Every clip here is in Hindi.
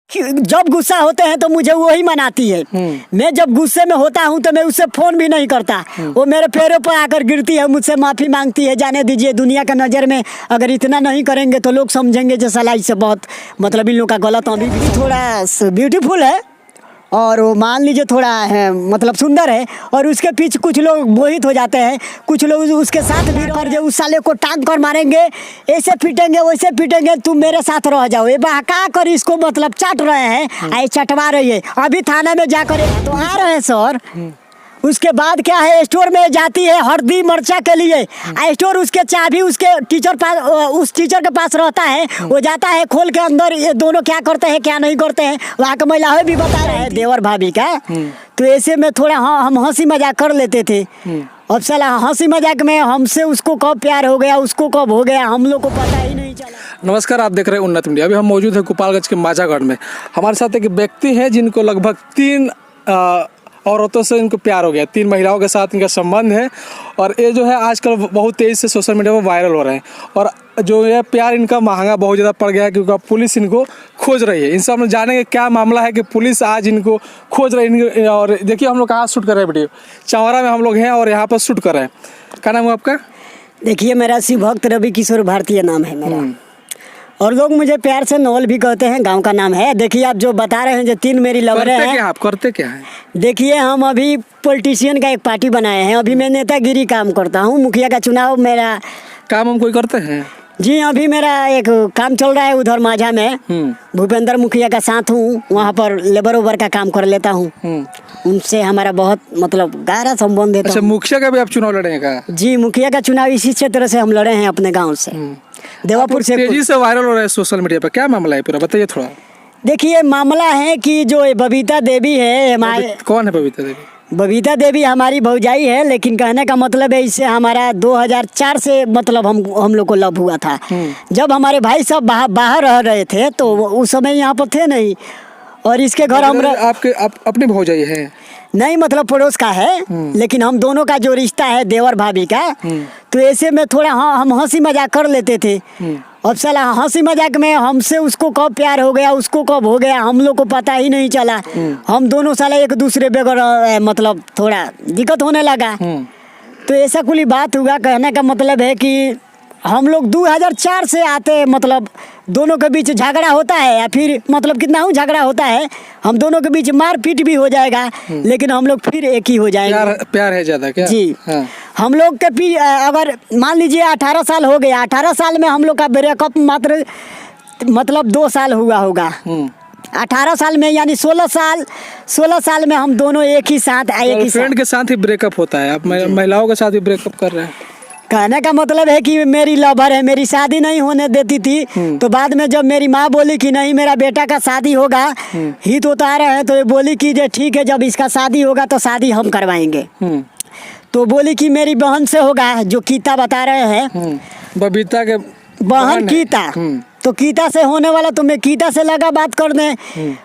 जब गुस्सा होते हैं तो मुझे वही मनाती है। मैं जब गुस्से में होता हूँ तो मैं उससे फोन भी नहीं करता, वो मेरे पैरों पर आकर गिरती है, मुझसे माफी मांगती है। जाने दीजिए, दुनिया का नज़र में अगर इतना नहीं करेंगे तो लोग समझेंगे जो साला इससे बहुत मतलब इन लोग का गलत। अभी भी थोड़ा ब्यूटीफुल है और वो मान लीजिए थोड़ा है मतलब सुंदर है, और उसके पीछे कुछ लोग मोहित हो जाते हैं, कुछ लोग उसके साथ भी कर जो उस साले को टांग कर मारेंगे, ऐसे पीटेंगे वैसे पीटेंगे, तुम मेरे साथ रह जाओ। ये बहका कर इसको मतलब चाट रहे हैं, आई चटवा रही है। अभी थाने में जाकर तो आ रहे हैं सर। उसके बाद क्या है, स्टोर में जाती है हल्दी मिर्चा के लिए, स्टोर उसके चाबी उसके टीचर पास उस टीचर के पास रहता है, वो जाता है खोल के अंदर। ये दोनों क्या करते हैं क्या नहीं करते हैं वहाँ के महिलाएं भी बता रहे हैं देवर भाभी का। तो ऐसे में थोड़ा हम हंसी मजाक कर लेते थे। अब साला हंसी मजाक में हमसे उसको कब प्यार हो गया, उसको कब हो गया, हम लोग को पता ही नहीं चला। नमस्कार, आप देख रहे हैं उन्नत मीडिया। अभी हम मौजूद हैं गोपालगंज के माझागढ़ में। हमारे साथ एक व्यक्ति हैं जिनको लगभग 3 औरतों से इनको प्यार हो गया, 3 महिलाओं के साथ इनका संबंध है, और ये जो है आजकल बहुत तेज़ी से सोशल मीडिया पर वायरल हो रहे हैं। और जो ये प्यार इनका महंगा बहुत ज़्यादा पड़ गया है, क्योंकि पुलिस इनको खोज रही है। इनसे हम जानेंगे क्या मामला है कि पुलिस आज इनको खोज रही है। और देखिए हम लोग कहाँ शूट कर रहे हैं, वीडियो चौरा में हम लोग हैं और यहाँ पर शूट कर रहे हैं। क्या नाम है आपका? देखिए, मेरा शिव भक्त रवि किशोर भारतीय नाम है मेरा, और लोग मुझे प्यार से नवल भी कहते हैं, गांव का नाम है। देखिए आप जो बता रहे हैं, जो 3 मेरी लवरें हैं। आप करते क्या है? देखिए, हम अभी पॉलिटिशियन का एक पार्टी बनाए हैं। अभी मैं नेतागिरी काम करता हूँ, मुखिया का चुनाव मेरा काम हम कोई करते हैं। जी, अभी मेरा एक काम चल रहा है उधर माझा में, भूपेंद्र मुखिया का साथ हूँ, वहाँ पर लेबर ओबर का काम कर लेता हूँ। उनसे हमारा बहुत मतलब गहरा संबंध है। अच्छा, मुखिया का भी आप चुनाव लड़ेंगे? जी, मुखिया का चुनाव इसी क्षेत्र से हम लड़े हैं, अपने गाँव से, देवापुर से। तेजी से वायरल हो रहा है सोशल मीडिया पर, क्या मामला है पूरा बताइए थोड़ा। देखिए, मामला है कि जो बबीता देवी है हमारे। कौन है बबीता देवी? बबीता देवी हमारी भौजाई है, लेकिन कहने का मतलब है इससे हमारा 2004 से मतलब हम लोग को लव हुआ था। जब हमारे भाई सब बाहर रह रहे थे तो उस समय यहाँ पर थे नहीं, और इसके घर हम आपके अपनी भौजाई है? नहीं, मतलब पड़ोस का है, लेकिन हम दोनों का जो रिश्ता है देवर भाभी का, तो ऐसे में थोड़ा हम हंसी मजाक कर लेते थे। अब साला हंसी मजाक में हमसे उसको कब प्यार हो गया, उसको कब हो गया, हम लोग को पता ही नहीं चला। हम दोनों साला एक दूसरे बगैर मतलब थोड़ा दिक्कत होने लगा, तो ऐसा कुछ बात हुआ। कहने का मतलब है कि हम लोग 2004 से आते, मतलब दोनों के बीच झगड़ा होता है, या फिर मतलब कितना ही झगड़ा होता है, हम दोनों के बीच मारपीट भी हो जाएगा, लेकिन हम लोग फिर एक ही हो जाएंगे। प्यार है ज़्यादा क्या? जी हाँ। हम लोग के अगर मान लीजिए 18 साल हो गया, 18 साल में हम लोग का ब्रेकअप मात्र मतलब 2 साल हुआ होगा। 18 साल में यानी 16 साल में हम दोनों एक ही साथ एक ही फ्रेंड के साथ ही ब्रेकअप होता है, आप महिलाओं के साथ ही ब्रेकअप कर रहे हैं। कहने का मतलब है कि मेरी लवर है, मेरी शादी नहीं होने देती थी, तो बाद में जब मेरी माँ बोली कि नहीं मेरा बेटा का शादी होगा, हित होता रहे हैं, तो ये बोली कि ठीक है, जब इसका शादी होगा तो शादी हम करवाएंगे। तो बोली कि मेरी बहन से होगा, जो गीता बता रहे हैं, बबीता के बहन गीता, तो गीता से होने वाला, तो मैं गीता से लगा बात करने।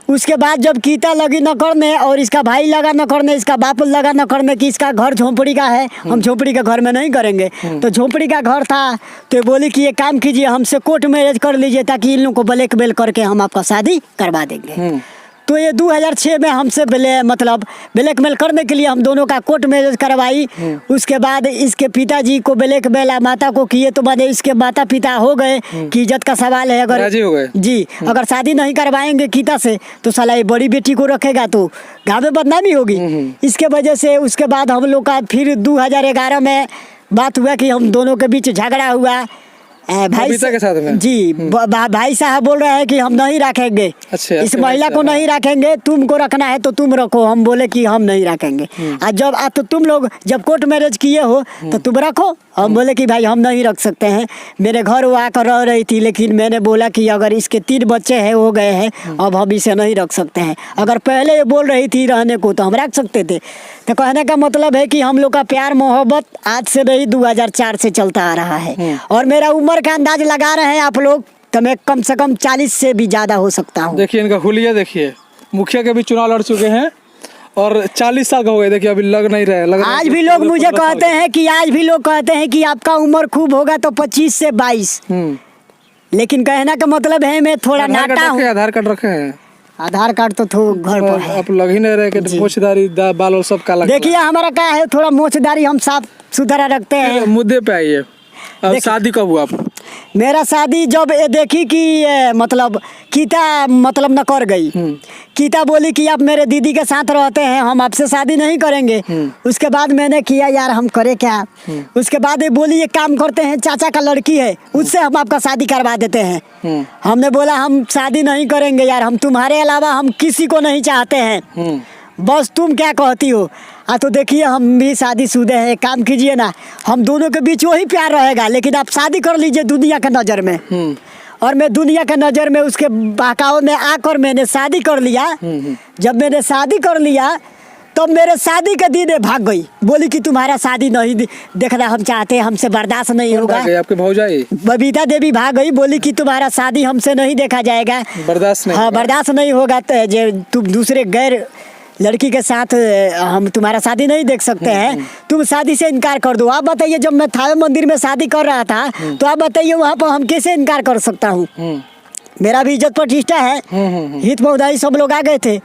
उसके बाद जब गीता लगी न करने और इसका भाई लगा न करने, इसका बाप लगा न करने कि इसका घर झोंपड़ी का है, हम झोंपड़ी के घर में नहीं करेंगे, तो झोंपड़ी का घर था, तो बोली कि ये काम कीजिए, हमसे कोर्ट मैरिज कर लीजिए, ताकि इन लोगों को ब्लैकमेल करके हम आपका शादी करवा देंगे। तो ये 2006 में हमसे मतलब ब्लैकमेल करने के लिए हम दोनों का कोर्ट मैरिज करवाई। उसके बाद इसके पिताजी को ब्लैकमेल माता को किए, तो मैंने इसके माता पिता हो गए कि इज्जत का सवाल है, अगर राजी हो गए। जी, अगर शादी नहीं करवाएंगे गीता से तो साला ये बड़ी बेटी को रखेगा तो गाँव में बदनामी होगी। इसके वजह से उसके बाद हम लोग का फिर 2011 में बात हुआ कि हम दोनों के बीच झगड़ा हुआ। भाई के साथ में जी, भाई साहब बोल रहे हैं कि हम नहीं रखेंगे। अच्छा, इस महिला को नहीं रखेंगे, तुमको रखना है तो तुम रखो। हम बोले कि हम नहीं रखेंगे। जब तो तुम लोग जब कोर्ट मैरिज किए हो तो तुम रखो। हम बोले कि भाई हम नहीं रख सकते हैं। मेरे घर वो आकर रह रही थी, लेकिन मैंने बोला कि अगर इसके 3 बच्चे हैं हो गए हैं, अब हम इसे नहीं रख सकते हैं। अगर पहले ये बोल रही थी रहने को तो हम रख सकते थे। तो कहने का मतलब है कि हम लोग का प्यार मोहब्बत आज से नहीं 2004 से चलता आ रहा है। और मेरा उम्र का अंदाज लगा रहे हैं आप लोग, तो मैं कम से कम 40 से भी ज़्यादा हो सकता हूँ। देखिए इनका हुलिया, देखिए मुखिया के भी चुनाव लड़ चुके हैं और 40 साल का हो गए। देखिए अभी लग नहीं रहे। आज भी लोग मुझे कहते हैं कि आपका उम्र खूब होगा तो 25 से 22। लेकिन कहने का मतलब है मैं थोड़ा नाटा हूँ। आधार कार्ड रखे हैं? आधार कार्ड तो घर पर है। आप लग ही नहीं रहे कि मोछदारी बाल और सब काला। देखिए हमारा क्या है, थोड़ा मोछदारी हम साफ सुथरा रखते हैं। मुद्दे पे आइए, अब शादी कब हुआ आप? मेरा शादी जब ये देखी कि मतलब गीता मतलब न कर गई, गीता बोली कि आप मेरे दीदी के साथ रहते हैं, हम आपसे शादी नहीं करेंगे। उसके बाद मैंने किया यार हम करे क्या। उसके बाद ये बोली एक काम करते हैं, चाचा का लड़की है उससे हम आपका शादी करवा देते हैं। हमने बोला हम शादी नहीं करेंगे यार, हम तुम्हारे अलावा हम किसी को नहीं चाहते हैं, बस तुम क्या कहती हो। तो देखिए हम भी शादीशुदा हैं, काम कीजिए ना, हम दोनों के बीच वही प्यार रहेगा, लेकिन आप शादी कर लीजिए दुनिया के नज़र में। और मैं दुनिया के नज़र में उसके बहकावे में आकर मैंने शादी कर लिया। जब मैंने शादी कर लिया तो मेरे शादी के दिन भाग गई, बोली कि तुम्हारा शादी नहीं देखना हम चाहते, हमसे बर्दाश्त नहीं होगा। आपके भौजाई बबीता देवी भाग गई, बोली कि तुम्हारा शादी हमसे नहीं देखा जाएगा, बर्दाश्त नहीं। हाँ बर्दाश्त नहीं होगा, तो तुम दूसरे गैर लड़की के साथ हम तुम्हारा शादी नहीं देख सकते हैं, तुम शादी से इनकार कर दो। आप बताइए जब मैं थावे मंदिर में शादी कर रहा था तो आप बताइए वहाँ पर हम कैसे इनकार कर सकता हूँ। मेरा भी इज्जत प्रतिष्ठा है, हित महोदय सब लोग आ गए थे,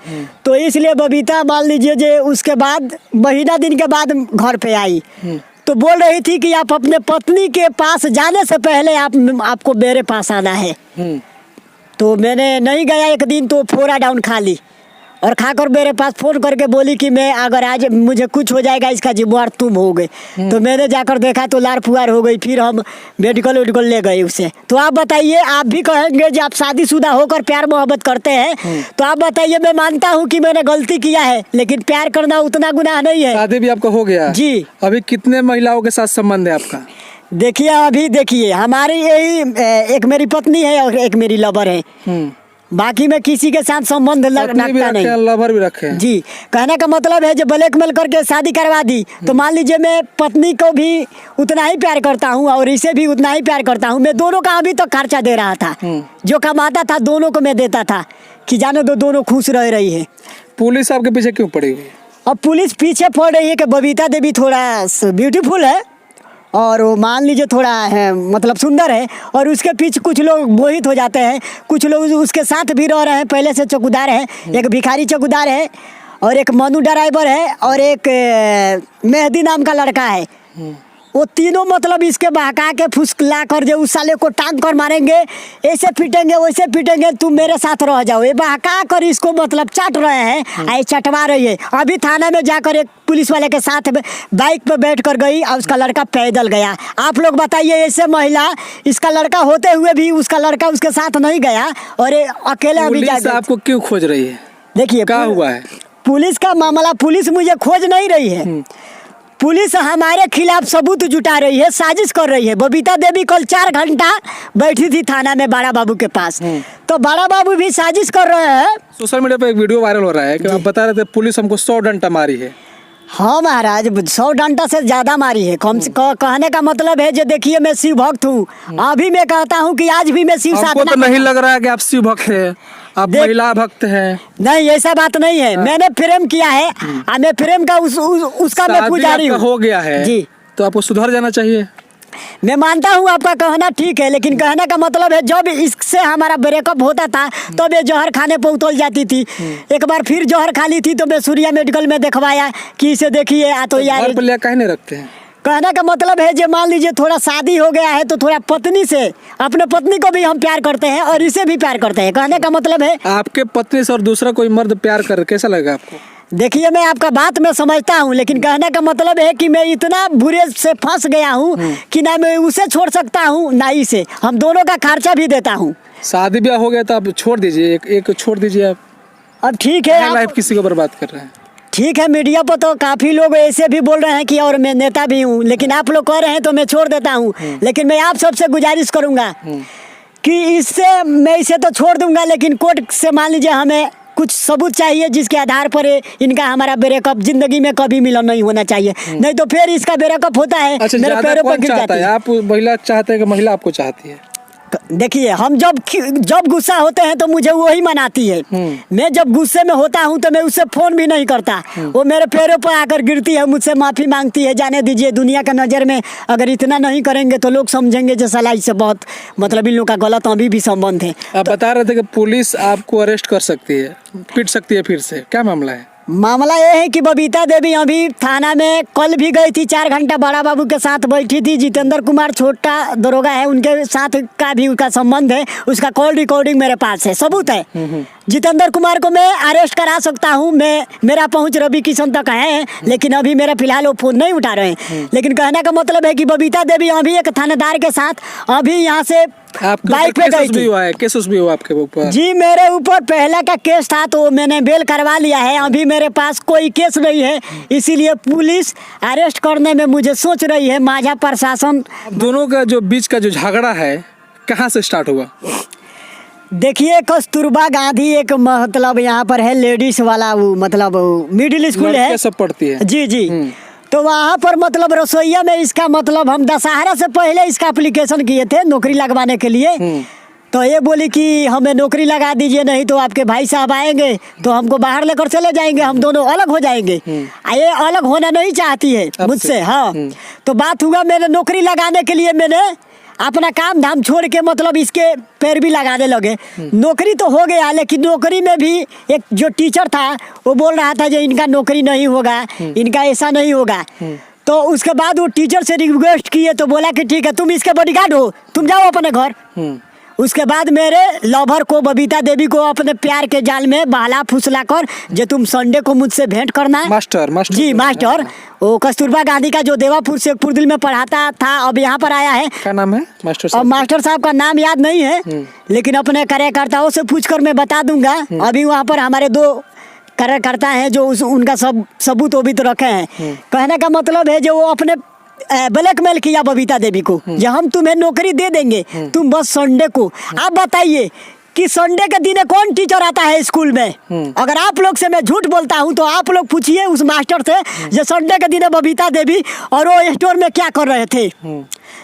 तो इसलिए बबीता मान लीजिए जे उसके बाद महीना दिन के बाद घर पे आई तो बोल रही थी कि आप अपने पत्नी के पास जाने से पहले आपको मेरे पास आना है। तो मैंने नहीं गया, एक दिन तो फोरा डाउन खा ली और खाकर मेरे पास फोन करके बोली कि मैं अगर आज मुझे कुछ हो जाएगा इसका जिम्मेवार तुम हो गए। तो मैंने जाकर देखा तो लार पुआर हो गई, फिर हम मेडिकल ले गए उसे। तो आप बताइए, आप भी कहेंगे जब आप शादीशुदा होकर प्यार मोहब्बत करते हैं तो आप बताइए, मैं मानता हूँ कि मैंने गलती किया है, लेकिन प्यार करना उतना गुनाह नहीं है। शादी भी आपका हो गया जी? अभी कितने महिलाओं के साथ संबंध है आपका? देखिए अभी देखिए हमारी यही एक मेरी पत्नी है और एक मेरी लवर है, बाकी में किसी के साथ संबंध रखता नहीं। लवर भी रखे जी। कहने का मतलब है जो ब्लैकमेल करके शादी करवा दी तो मान लीजिए मैं पत्नी को भी उतना ही प्यार करता हूँ और इसे भी उतना ही प्यार करता हूँ। मैं दोनों का अभी तक खर्चा दे रहा था, जो कमाता था दोनों को मैं देता था कि जाने दो, दोनों खुश रह रही है। पुलिस आपके पीछे क्यों पड़ी हुई? अब पुलिस पीछे पड़ रही है कि बबीता देवी थोड़ा ब्यूटीफुल है और वो मान लीजिए थोड़ा है मतलब सुंदर है, और उसके पीछे कुछ लोग मोहित हो जाते हैं, कुछ लोग उसके साथ भी रह रहे हैं, पहले से चौकीदार है, एक भिखारी चौकीदार है और एक मनु ड्राइवर है और एक मेहदी नाम का लड़का है। वो तीनों मतलब इसके बहका के फुसला कर जो उस साले को टांग कर मारेंगे, ऐसे पीटेंगे वैसे पीटेंगे, तुम मेरे साथ रह जाओ, ये बहका कर इसको मतलब चाट रहे हैं, आई चटवा रही है। अभी थाना में जाकर एक पुलिस वाले के साथ बाइक पे बैठ कर गई और उसका लड़का पैदल गया। आप लोग बताइए, ऐसे महिला इसका लड़का होते हुए भी उसका लड़का उसके साथ नहीं गया और अकेले अभी जाकर आपको क्यों खोज रही है? देखिए क्या हुआ है? पुलिस का मामला, पुलिस मुझे खोज नहीं रही है, पुलिस हमारे खिलाफ सबूत जुटा रही है, साजिश कर रही है। बबीता देवी कल 4 घंटा बैठी थी थाना में बड़ा बाबू के पास, तो बड़ा बाबू भी साजिश कर रहे हैं। सोशल मीडिया पे एक वीडियो वायरल हो रहा है कि आप बता रहे थे पुलिस हमको 100 डंडा मारी है। हाँ महाराज, 100 डंडा से ज्यादा मारी है। कहने का मतलब है जो देखिए मैं शिव भक्त हूँ, अभी मैं कहता हूँ कि आज भी मैं शिव साधना। तो नहीं लग रहा है कि आप शिव भक्त हैं, आप महिला भक्त हैं? नहीं, ऐसा बात नहीं है। मैंने प्रेम किया है, मैं प्रेम का उसका मैं पुजारी हूँ। हो गया है जी, तो आपको सुधर जाना चाहिए। मैं मानता हूँ आपका कहना ठीक है, लेकिन कहने का मतलब है जब इससे हमारा ब्रेकअप होता था तो मैं जहर खाने पर उतल जाती थी। एक बार फिर जहर खा ली थी तो मैं सूर्या मेडिकल में दिखवाया कि इसे देखिए तो यार कहने रखते हैं। कहने का मतलब है जो मान लीजिए थोड़ा शादी हो गया है तो थोड़ा पत्नी से, अपने पत्नी को भी हम प्यार करते हैं और इसे भी प्यार करते हैं। कहने का मतलब है आपके पत्नी से और दूसरा कोई मर्द प्यार कर कैसा लगेगा आपको? देखिए मैं आपका बात मैं समझता हूँ, लेकिन कहने का मतलब है कि मैं इतना बुरे से फंस गया हूँ कि ना मैं उसे छोड़ सकता हूँ ना इसे, हम दोनों का खर्चा भी देता हूँ। शादी ब्याह हो गया तो आप छोड़ दीजिए, एक छोड़ दीजिए आप। अब ठीक है, लाइफ किसी को बर्बाद कर रहे हैं। ठीक है, मीडिया पर तो काफी लोग ऐसे भी बोल रहे हैं कि और मैं नेता भी हूँ, लेकिन आप लोग कह रहे हैं तो मैं छोड़ देता हूँ। लेकिन मैं आप सबसे गुजारिश करूँगा कि इससे मैं इसे तो छोड़ दूंगा, लेकिन कोर्ट से मान लीजिए हमें कुछ सबूत चाहिए जिसके आधार पर इनका हमारा ब्रेकअप जिंदगी में कभी मिलन नहीं होना चाहिए, नहीं तो फिर इसका ब्रेकअप होता है। अच्छा, मेरे पैरों पर गिर जाता है। आप महिला चाहते हैं कि महिला आपको चाहती है? देखिए, हम जब गुस्सा होते हैं तो मुझे वही मनाती है। मैं जब गुस्से में होता हूँ तो मैं उससे फोन भी नहीं करता। वो मेरे पैरों पर आकर गिरती है, मुझसे माफी मांगती है। जाने दीजिए, दुनिया का नज़र में अगर इतना नहीं करेंगे तो लोग समझेंगे जो साला इससे बहुत मतलब इन लोगों का गलत अभी भी संबंध है। आप बता रहे थे कि पुलिस आपको अरेस्ट कर सकती है, पीट सकती है फिर से, क्या मामला है? मामला ये है कि बबीता देवी अभी थाना में कल भी गई थी, 4 घंटा बड़ा बाबू के साथ बैठी थी। जितेंद्र कुमार छोटा दरोगा है, उनके साथ का भी उसका संबंध है। उसका कॉल रिकॉर्डिंग मेरे पास है, सबूत है। जितेंद्र कुमार को मैं अरेस्ट करा सकता हूँ। मेरा पहुँच रवि किशन तक है, लेकिन अभी मेरा फिलहाल वो फोन नहीं उठा रहे हैं। लेकिन कहने का मतलब है कि बबीता देवी अभी एक थानेदार के साथ अभी यहाँ से बाइक पे गई थी। केस भी हुआ आपके ऊपर? जी, मेरे ऊपर पहला का केस था तो मैंने बेल करवा लिया है। अभी मेरे पास कोई केस नहीं है, इसीलिए पुलिस अरेस्ट करने में मुझे सोच रही है। माझा प्रशासन दोनों का जो बीच का जो झगड़ा है कहाँ से स्टार्ट हुआ? देखिए, कस्तूरबा गांधी एक मतलब यहाँ पर है लेडीज वाला, वो मतलब मिडिल स्कूल है, सब पढ़ती है। जी जी। तो वहाँ पर मतलब रसोईया में इसका मतलब हम दशहरा से पहले इसका एप्लीकेशन किए थे नौकरी लगवाने के लिए। तो ये बोली कि हमें नौकरी लगा दीजिए, नहीं तो आपके भाई साहब आएंगे तो हमको बाहर लेकर चले जाएंगे, हम दोनों अलग हो जाएंगे। ये अलग होना नहीं चाहती है मुझसे। हाँ, तो बात हुआ, मैंने नौकरी लगाने के लिए मैंने अपना काम धाम छोड़ के मतलब इसके पैर भी लगाने लगे। नौकरी तो हो गया, लेकिन नौकरी में भी एक जो टीचर था वो बोल रहा था जो इनका नौकरी नहीं होगा, इनका ऐसा नहीं होगा। तो उसके बाद वो टीचर से रिक्वेस्ट किए तो बोला कि ठीक है, तुम इसके बॉडीगार्ड हो, तुम जाओ अपने घर। उसके बाद मेरे लवर को, बबीता देवी को, अपने प्यार के जाल में बहला फुसला कर जो तुम संडे को मुझसे भेंट करना है। मास्टर जी, मास्टर वो कस्तूरबा गांधी का जो देवापुर शेखपुर दिल में पढ़ाता था, अब यहाँ पर आया है। क्या नाम है मास्टर साहब? अब मास्टर साहब का नाम याद नहीं है, लेकिन अपने कार्यकर्ताओं से पूछकर मैं बता दूंगा। अभी वहाँ पर हमारे 2 कार्यकर्ता हैं जो उनका सबूत वो भी तो रखे हैं। कहने का मतलब है जो वो अपने ब्लैकमेल किया बबीता देवी को, जो हम तुम्हें नौकरी दे देंगे, तुम बस संडे को। आप बताइए कि संडे के दिन कौन टीचर आता है स्कूल में? अगर आप लोग से मैं झूठ बोलता हूँ तो आप लोग पूछिए उस मास्टर से जो संडे के दिन बबीता देवी और वो स्टोर में क्या कर रहे थे।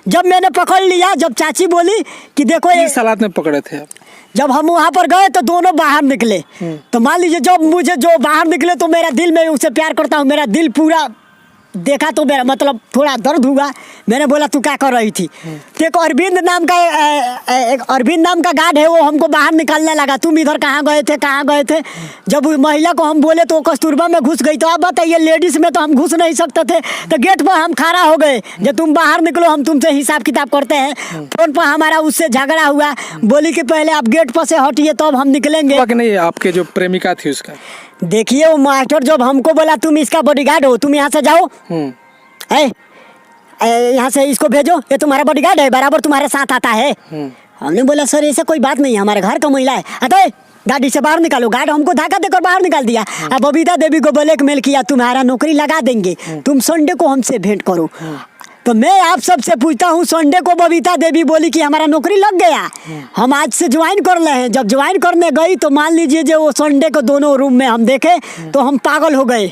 जब मैंने पकड़ लिया, जब चाची बोली कि देखो ये हालात में पकड़े थे, जब हम वहाँ पर गए तो दोनों बाहर निकले। तो मान लीजिए जब मुझे जो बाहर निकले तो मेरा दिल, मैं उससे प्यार करता हूँ, मेरा दिल पूरा देखा तो मेरा मतलब थोड़ा दर्द हुआ। मैंने बोला तू क्या कर रही थी? तो एक अरविंद नाम का गार्ड है, वो हमको बाहर निकालने लगा, तुम इधर कहाँ गए थे, कहाँ गए थे। जब उस महिला को हम बोले तो वो कस्तूरबा में घुस गई। तो आप बताइए, लेडीज में तो हम घुस नहीं सकते थे, तो गेट पर हम खड़ा हो गए, जब तुम बाहर निकलो हम तुमसे हिसाब किताब करते हैं। फोन पर हमारा उससे झगड़ा हुआ, बोली कि पहले आप गेट पर से हटिए तब हम निकलेंगे। नहीं, आपके जो प्रेमिका थी उसका? देखिए, वो मास्टर जब हमको बोला तुम इसका बॉडीगार्ड हो, तुम यहाँ से जाओ, यहाँ से इसको भेजो, ये तुम्हारा बॉडीगार्ड है, बराबर तुम्हारे साथ आता है। हमने बोला सर ऐसा कोई बात नहीं है, हमारे घर का महिला है। अरे गाड़ी से बाहर निकालो। गार्ड हमको धक्का देकर बाहर निकाल दिया। अब बबीता देवी को ब्लैकमेल किया, तुम्हारा नौकरी लगा देंगे, तुम संडे को हमसे भेंट करो। तो मैं आप सबसे पूछता हूँ, संडे को बबीता देवी बोली कि हमारा नौकरी लग गया, हम आज से ज्वाइन कर रहे हैं। जब ज्वाइन करने गई तो मान लीजिए जो वो संडे को दोनों रूम में हम देखे तो हम पागल हो गए।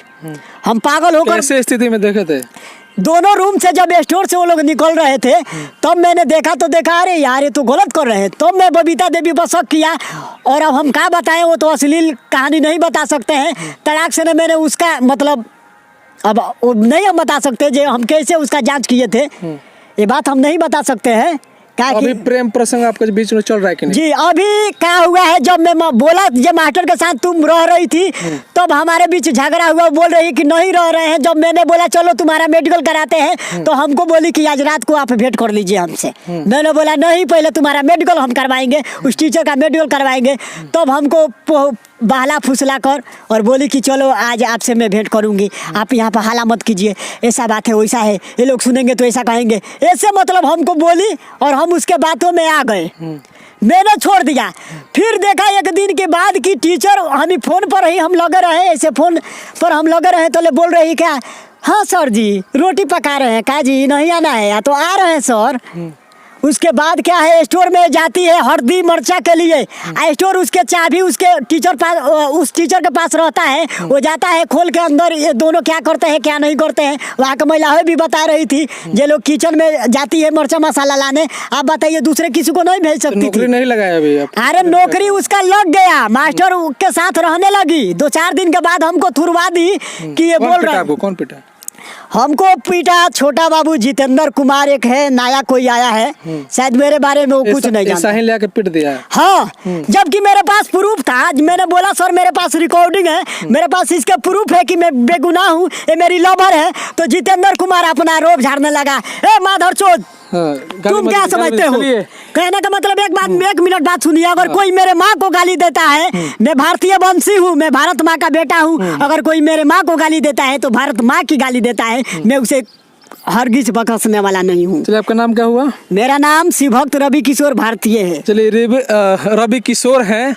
हम पागल होकर कैसे स्थिति में देखे थे? दोनों रूम से जब स्टोर से वो लोग निकल रहे थे तब मैंने देखा तो देखा, अरे यार ये तो गलत कर रहे हैं। तो मैं बबीता देवी पर शक किया, और अब हम क्या बताएं, वो तो अश्लील कहानी नहीं बता सकते हैं। तड़ाक से ने मैंने उसका मतलब अब वो नहीं हम बता सकते जो हम कैसे उसका जांच किए थे, ये बात हम नहीं बता सकते हैं। अभी प्रेम प्रसंग आपके बीच में चल रहा है कि नहीं? जी, अभी क्या हुआ है, जब मैं बोला जब मास्टर के साथ तुम रह रही थी तब हमारे बीच झगड़ा हुआ। बोल रही कि नहीं रह रहे हैं। जब मैंने बोला चलो तुम्हारा मेडिकल कराते हैं, तो हमको बोली कि आज रात को आप भेंट कर लीजिए हमसे। मैंने बोला नहीं, पहले तुम्हारा मेडिकल हम करवाएंगे, उस टीचर का मेडिकल करवाएंगे। तब हमको बहला फुसला कर और बोली कि चलो आज आपसे मैं भेंट करूंगी, आप यहाँ पर हाला मत कीजिए, ऐसा बात है वैसा है, ये लोग सुनेंगे तो ऐसा कहेंगे, ऐसे मतलब हमको बोली और हम उसके बातों में आ गए। मैंने छोड़ दिया। फिर देखा एक दिन के बाद कि टीचर हमें फोन पर ही हम लगे रहे, ऐसे फोन पर हम लगे रहे तो ले बोल रही क्या, हाँ सर जी रोटी पका रहे हैं, का जी नहीं आना है या तो आ रहे हैं सर। उसके बाद क्या है, स्टोर में जाती है हल्दी मिर्चा के लिए, स्टोर उसके चाबी उसके टीचर पास, उस टीचर के पास रहता है, वो जाता है खोल के अंदर, ये दोनों क्या करते हैं क्या नहीं करते हैं। वहाँ की महिलाएं भी बता रही थी, ये लोग किचन में जाती है मिर्चा मसाला लाने, आप बताइए दूसरे किसी को नहीं भेज सकती नौकरी थी। नहीं लगाया अभी आप? अरे नौकरी उसका लग गया, मास्टर के साथ रहने लगी, 2-4 दिन के बाद हमको थुरवा दी कि ये कौन बोल पिटा रहा आपको? कौन पिटा? हमको पीटा छोटा बाबू जितेंद्र कुमार, एक है नया कोई आया है, शायद मेरे बारे में वो कुछ नहीं ऐसा जानता। ही लेके पिट दिया है? हाँ, जबकि मेरे पास प्रूफ था। आज मैंने बोला सर मेरे पास रिकॉर्डिंग है, मेरे पास इसका प्रूफ है कि मैं बेगुनाह हूँ, ये मेरी लवर है। तो जितेंद्र कुमार अपना रोब झाड़ने लगा, ए माधर चोद, तुम क्या समझते हो? कहने का मतलब एक मिनट बात सुनिए, अगर कोई मेरे माँ को गाली देता है, मैं भारतीय वंशी हूँ, मैं भारत माँ का बेटा हूँ, अगर कोई मेरे माँ को गाली देता है तो भारत माँ की गाली देता है, मैं उसे हरगिज बख्शने वाला नहीं हूँ। चलिए, आपका नाम क्या हुआ? मेरा नाम शिवभक्त रवि किशोर भारतीय है। चलिए, रवि किशोर हैं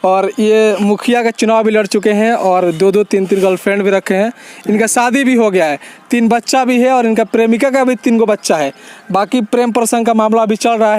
और ये मुखिया का चुनाव भी लड़ चुके हैं और 2-2, 3-3 गर्लफ्रेंड भी रखे हैं। इनका शादी भी हो गया है, 3 बच्चा भी है और इनका प्रेमिका का भी 3 गो बच्चा है। बाकी प्रेम प्रसंग का मामला अभी चल रहा है।